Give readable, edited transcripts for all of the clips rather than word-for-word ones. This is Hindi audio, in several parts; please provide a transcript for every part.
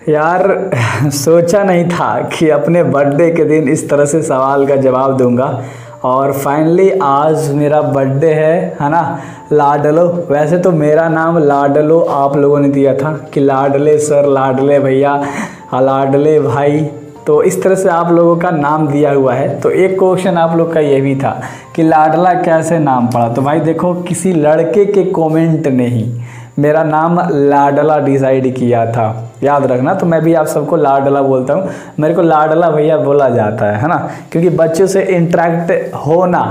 यार सोचा नहीं था कि अपने बर्थडे के दिन इस तरह से सवाल का जवाब दूंगा और फाइनली आज मेरा बर्थडे है ना। लाडलो, वैसे तो मेरा नाम लाडलो आप लोगों ने दिया था कि लाडले सर, लाडले भैया, लाडले भाई, तो इस तरह से आप लोगों का नाम दिया हुआ है। तो एक क्वेश्चन आप लोग का ये भी था कि लाडला कैसे नाम पड़ा। तो भाई देखो, किसी लड़के के कमेंट ने ही मेरा नाम लाडला डिसाइड किया था, याद रखना। तो मैं भी आप सबको लाडला बोलता हूँ, मेरे को लाडला भैया बोला जाता है ना, क्योंकि बच्चों से इंटरेक्ट होना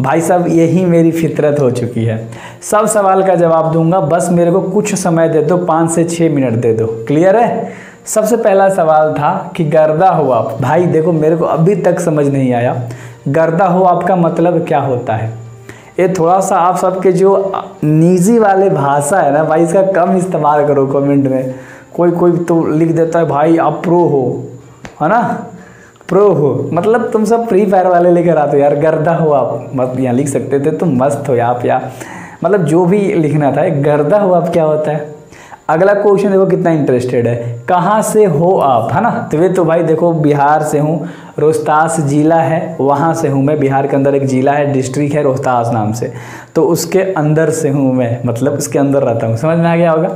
भाई साहब यही मेरी फितरत हो चुकी है। सब सवाल का जवाब दूंगा, बस मेरे को कुछ समय दे दो, 5 से 6 मिनट दे दो। क्लियर है? सबसे पहला सवाल था कि गर्दा हो आप। भाई देखो, मेरे को अभी तक समझ नहीं आया गर्दा हो आपका मतलब क्या होता है। ये थोड़ा सा आप सबके जो निजी वाले भाषा है ना भाई, इसका कम इस्तेमाल करो कमेंट में। कोई तो लिख देता है भाई आप प्रो हो, है ना, प्रो हो, मतलब तुम सब फ्री फायर वाले लेकर आते हो यार। गर्दा हो आप मत यहाँ लिख सकते थे, तुम मस्त हो आप या मतलब जो भी लिखना था। गर्दा हो आप क्या होता है। अगला क्वेश्चन देखो कितना इंटरेस्टेड है, कहाँ से हो आप, है ना। तो भाई देखो, बिहार से हूँ, रोहतास जिला है वहाँ से हूँ मैं। बिहार के अंदर एक जिला है, डिस्ट्रिक्ट है रोहतास नाम से, तो उसके अंदर से हूँ मैं, मतलब उसके अंदर रहता हूँ। समझ में आ गया होगा।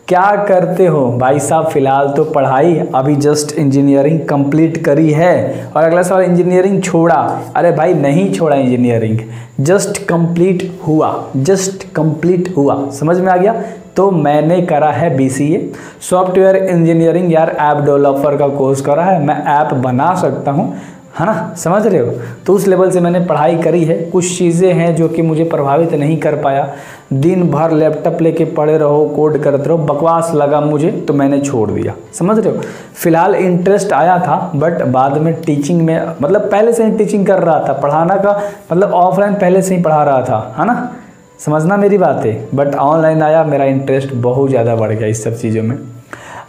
क्या करते हो भाई साहब? फिलहाल तो पढ़ाई, अभी जस्ट इंजीनियरिंग कंप्लीट करी है। और अगला सवाल, इंजीनियरिंग छोड़ा? अरे भाई नहीं छोड़ा इंजीनियरिंग, जस्ट कंप्लीट हुआ, जस्ट कंप्लीट हुआ। समझ में आ गया। तो मैंने करा है BCA सॉफ्टवेयर इंजीनियरिंग, यार ऐप डेवलपर का कोर्स करा है। मैं ऐप बना सकता हूँ, है ना, समझ रहे हो। तो उस लेवल से मैंने पढ़ाई करी है। कुछ चीज़ें हैं जो कि मुझे प्रभावित नहीं कर पाया। दिन भर लैपटॉप लेके पड़े रहो, कोड करते रहो, बकवास लगा मुझे, तो मैंने छोड़ दिया। समझ रहे हो। फिलहाल इंटरेस्ट आया था, बट बाद में टीचिंग में, मतलब पहले से ही टीचिंग कर रहा था, पढ़ाना का मतलब ऑफलाइन पहले से ही पढ़ा रहा था, है ना, समझना मेरी बात है। बट ऑनलाइन आया, मेरा इंटरेस्ट बहुत ज़्यादा बढ़ गया इस सब चीज़ों में।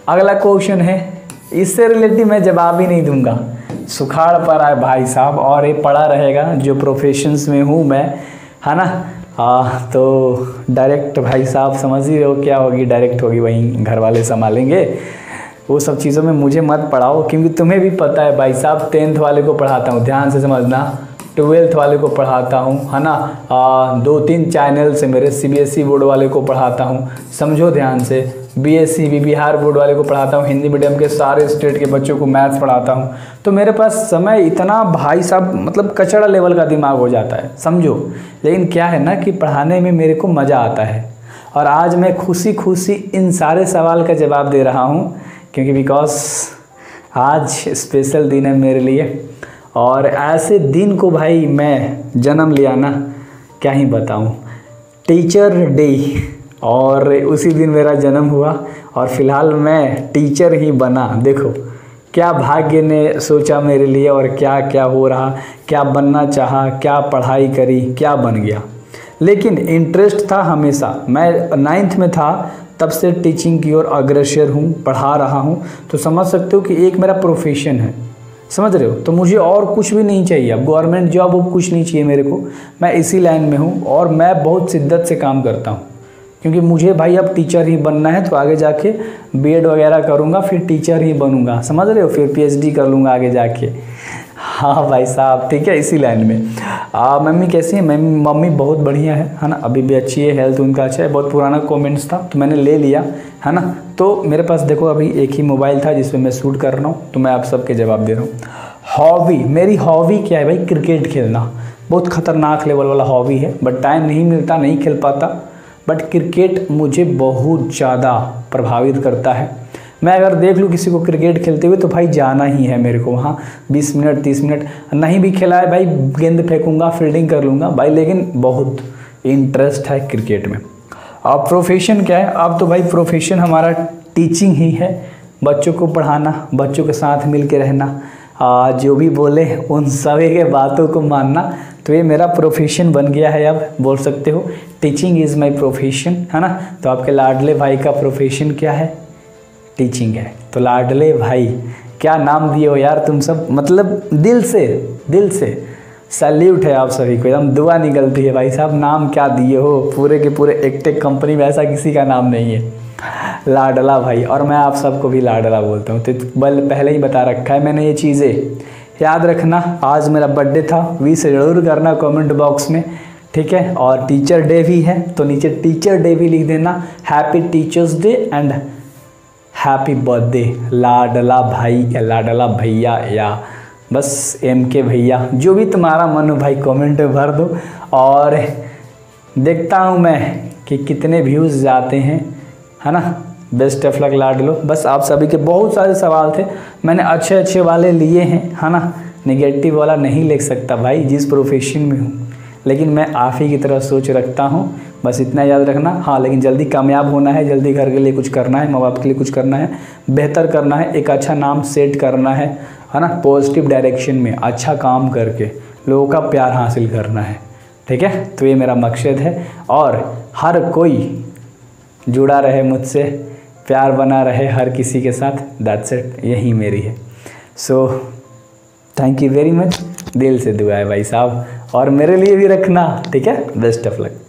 अगला क्वेश्चन है, इससे रिलेटेड मैं जवाब ही नहीं दूंगा, सुखाड़ पर आए भाई साहब, और ये पड़ा रहेगा जो प्रोफेशंस में हूँ मैं, है ना। तो डायरेक्ट भाई साहब समझ ही रहे हो क्या होगी, डायरेक्ट होगी, वहीं घर वाले संभालेंगे। वो सब चीज़ों में मुझे मत पढ़ाओ, क्योंकि तुम्हें भी पता है भाई साहब, 10th वाले को पढ़ाता हूँ, ध्यान से समझना, 12th वाले को पढ़ाता हूँ, है ना। 2-3 चैनल से मेरे CBSE बोर्ड वाले को पढ़ाता हूँ, समझो ध्यान से। BSc बिहार बोर्ड वाले को पढ़ाता हूँ, हिंदी मीडियम के सारे स्टेट के बच्चों को मैथ्स पढ़ाता हूँ। तो मेरे पास समय इतना भाई साहब, मतलब कचड़ा लेवल का दिमाग हो जाता है, समझो। लेकिन क्या है ना कि पढ़ाने में मेरे को मज़ा आता है। और आज मैं खुशी खुशी इन सारे सवाल का जवाब दे रहा हूँ, क्योंकि बिकॉज आज स्पेशल दिन है मेरे लिए। और ऐसे दिन को भाई मैं जन्म लिया ना, क्या ही बताऊँ, टीचर डे, और उसी दिन मेरा जन्म हुआ और फिलहाल मैं टीचर ही बना। देखो क्या भाग्य ने सोचा मेरे लिए, और क्या क्या हो रहा, क्या बनना चाहा, क्या पढ़ाई करी, क्या बन गया। लेकिन इंटरेस्ट था हमेशा। मैं 9th में था तब से टीचिंग की ओर अग्रसर हूँ, पढ़ा रहा हूँ। तो समझ सकते हो कि एक मेरा प्रोफेशन है, समझ रहे हो। तो मुझे और कुछ भी नहीं चाहिए, अब गवर्नमेंट जॉब वो कुछ नहीं चाहिए मेरे को। मैं इसी लाइन में हूँ और मैं बहुत शिद्दत से काम करता हूँ, क्योंकि मुझे भाई अब टीचर ही बनना है। तो आगे जाके B.Ed वगैरह करूँगा, फिर टीचर ही बनूँगा, समझ रहे हो, फिर PhD कर लूँगा आगे जाके। हाँ भाई साहब, ठीक है, इसी लाइन में। मम्मी कैसी है? मम्मी बहुत बढ़िया है ना, अभी भी अच्छी है, हेल्थ उनका अच्छा है। बहुत पुराना कमेंट्स था तो मैंने ले लिया, है ना। तो मेरे पास देखो अभी एक ही मोबाइल था जिसमें मैं शूट कर रहा हूँ, तो मैं आप सबके जवाब दे रहा हूँ। हॉबी, मेरी हॉबी क्या है भाई? क्रिकेट खेलना। बहुत ख़तरनाक लेवल वाला हॉबी है, बट टाइम नहीं मिलता, नहीं खेल पाता। बट क्रिकेट मुझे बहुत ज़्यादा प्रभावित करता है। मैं अगर देख लूँ किसी को क्रिकेट खेलते हुए, तो भाई जाना ही है मेरे को वहाँ। 20 मिनट 30 मिनट नहीं भी खेला है भाई, गेंद फेंकूँगा, फील्डिंग कर लूँगा भाई। लेकिन बहुत इंटरेस्ट है क्रिकेट में। अब प्रोफेशन क्या है? अब तो भाई प्रोफेशन हमारा टीचिंग ही है, बच्चों को पढ़ाना, बच्चों के साथ मिल के रहना, जो भी बोले उन सभी के बातों को मानना। तो ये मेरा प्रोफेशन बन गया है, अब बोल सकते हो टीचिंग इज़ माई प्रोफेशन, है ना। तो आपके लाडले भाई का प्रोफेशन क्या है? टीचिंग है। तो लाडले भाई, क्या नाम दिए हो यार तुम सब, मतलब दिल से सैल्यूट है आप सभी को, एकदम दुआ निकलती है भाई साहब। नाम क्या दिए हो, पूरे के पूरे एक्टेक कंपनी में ऐसा किसी का नाम नहीं है। लाडला भाई, और मैं आप सबको भी लाडला बोलता हूँ, तो पहले ही बता रखा है मैंने ये चीज़ें। याद रखना आज मेरा बर्थडे था, विश ज़रूर करना कमेंट बॉक्स में, ठीक है। और टीचर डे भी है तो नीचे टीचर डे भी लिख देना, happy teachers day and happy birthday लाडला भाई या लाडला भैया या बस MK भैया, जो भी तुम्हारा मन हो भाई कमेंट में भर दो। और देखता हूँ मैं कि कितने व्यूज़ जाते हैं, है ना। बेस्ट ऑफ लक लाडलो। बस आप सभी के बहुत सारे सवाल थे, मैंने अच्छे अच्छे वाले लिए हैं, है ना। नेगेटिव वाला नहीं लिख सकता भाई जिस प्रोफेशन में हूँ, लेकिन मैं आप ही की तरह सोच रखता हूँ, बस इतना याद रखना। हाँ, लेकिन जल्दी कामयाब होना है, जल्दी घर के लिए कुछ करना है, माँ बाप के लिए कुछ करना है, बेहतर करना है, एक अच्छा नाम सेट करना है ना, पॉजिटिव डायरेक्शन में अच्छा काम करके लोगों का प्यार हासिल करना है, ठीक है। तो ये मेरा मकसद है, और हर कोई जुड़ा रहे मुझसे, प्यार बना रहे हर किसी के साथ, दैट्स इट, यही मेरी है। So thank you very much, दिल से दुआ है भाई साहब, और मेरे लिए भी रखना, ठीक है। Best of luck.